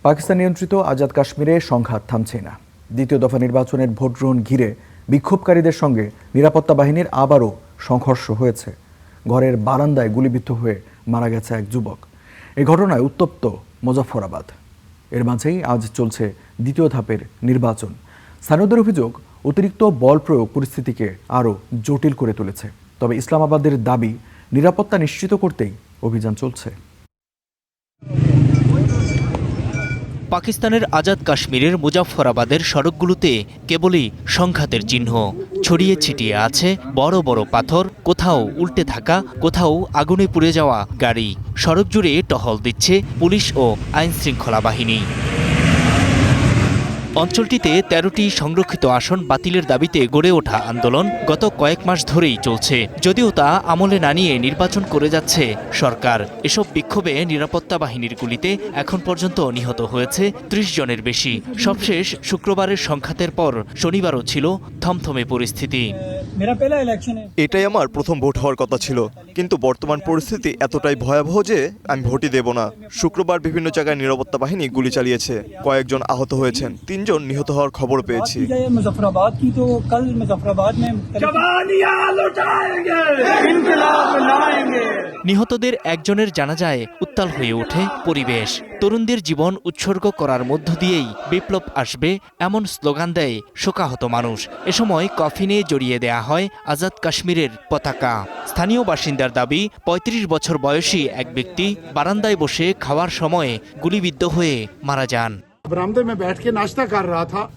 পাকিস্তান নিয়ন্ত্রিত আজাদ কাশ্মীরে সংঘাত থামছে না। দ্বিতীয় দফা নির্বাচনের ভোট গ্রহণ ঘিরে বিক্ষোভকারীদের সঙ্গে নিরাপত্তা বাহিনীর আবারও সংঘর্ষ হয়েছে। ঘরের বারান্দায় গুলিবিদ্ধ হয়ে মারা গেছে এক যুবক। এই ঘটনায় উত্তপ্ত মুজফ্ফরাবাদ। এর মাঝেই আজ চলছে দ্বিতীয় ধাপের নির্বাচন। স্থানীয়দের অভিযোগ, অতিরিক্ত বল প্রয়োগ পরিস্থিতিকে আরও জটিল করে তুলেছে। তবে ইসলামাবাদের দাবি, নিরাপত্তা নিশ্চিত করতেই অভিযান চলছে। পাকিস্তানের আজাদ কাশ্মীরের মুজফ্ফরাবাদের সড়কগুলোতে কেবলই সংঘাতের চিহ্ন। ছড়িয়ে ছিটিয়ে আছে বড় বড় পাথর, কোথাও উল্টে থাকা, কোথাও আগুনে পুড়ে যাওয়া গাড়ি। সড়ক জুড়ে টহল দিচ্ছে পুলিশ ও আইনশৃঙ্খলা বাহিনী। অঞ্চলটিতে ১৩টি সংরক্ষিত আসন বাতিলের দাবিতে গড়ে ওঠা আন্দোলন গত কয়েক মাস ধরেই চলছে। যদিও তা আমলে না নিয়ে নির্বাচন করে যাচ্ছে সরকার। এসব বিক্ষোভে নিরাপত্তা বাহিনীর গুলিতে এখন পর্যন্ত নিহত হয়েছে ৩০ জনের বেশি। সবশেষ শুক্রবারের সংঘাতের পর শনিবারও ছিল থমথমে পরিস্থিতি। এটাই আমার প্রথম ভোট হওয়ার কথা ছিল, কিন্তু বর্তমান পরিস্থিতি এতটাই ভয়াবহ যে আমি ভোটই দেব না। শুক্রবার বিভিন্ন জায়গায় নিরাপত্তা বাহিনী গুলি চালিয়েছে, কয়েকজন আহত হয়েছেন, ৩ জন নিহত হওয়ার খবর পেয়েছি। নিহতদের একজনের জানাজায় উত্তাল হয়ে ওঠে পরিবেশ। তরুণদের জীবন উৎসর্গ করার মধ্য দিয়েই বিপ্লব আসবে, এমন স্লোগান দেয় শোকাহত মানুষ। এ সময় কফিনে জড়িয়ে দেয়া হয় আজাদ কাশ্মীরের পতাকা। স্থানীয় বাসিন্দার দাবি, ৩৫ বছর বয়সী এক ব্যক্তি বারান্দায় বসে খাওয়ার সময় গুলিবিদ্ধ হয়ে মারা যান।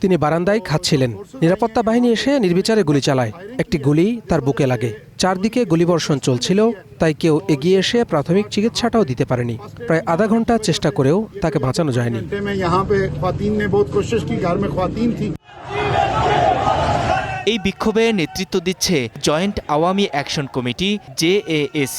তিনি বারান্দায় খাচ্ছিলেন। নিরাপত্তা বাহিনী এসে নির্বিচারে গুলি চালায়। একটি গুলি তার বুকে লাগে। চারদিকে গুলিবর্ষণ চলছিল, তাই কেউ এগিয়ে এসে প্রাথমিক চিকিৎসাটাও দিতে পারেনি। প্রায় আধা ঘন্টা চেষ্টা করেও তাকে বাঁচানো যায়নি। এই বিক্ষোভে নেতৃত্ব দিচ্ছে joint Awami action committee JAAC।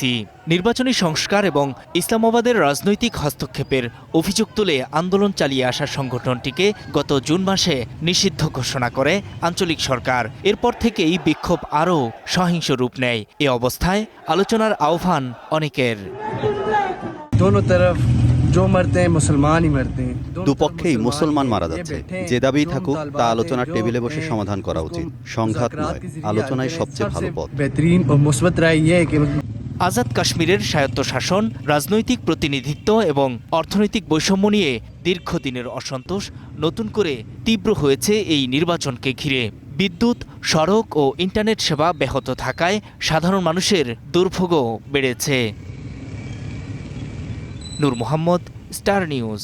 নির্বাচনী সংস্কার এবং ইসলামাবাদের রাজনৈতিক হস্তক্ষেপের অভিযোগ তুলে আন্দোলন চালিয়ে আসা সংগঠনটিকে গত জুন মাসে নিষিদ্ধ ঘোষণা করে আঞ্চলিক সরকার। এরপর থেকেই বিক্ষোভ আরও সহিংস রূপ নেয়। এ অবস্থায় আলোচনার আহ্বান অনেকের। দুপক্ষেই মুসলমান মারা যাচ্ছে। যে দাবিই থাকুক তা আলোচনার টেবিলে বসে সমাধান করা উচিত। সংঘাত নয়, আলোচনাই সবচেয়ে ভালো পথ। আজাদ কাশ্মীরের স্বায়ত্তশাসন, রাজনৈতিক প্রতিনিধিত্ব এবং অর্থনৈতিক বৈষম্য নিয়ে দীর্ঘদিনের অসন্তোষ নতুন করে তীব্র হয়েছে এই নির্বাচনকে ঘিরে। বিদ্যুৎ, সড়ক ও ইন্টারনেট সেবা ব্যাহত থাকায় সাধারণ মানুষের দুর্ভোগও বেড়েছে। নূর মোহাম্মদ, স্টার নিউজ।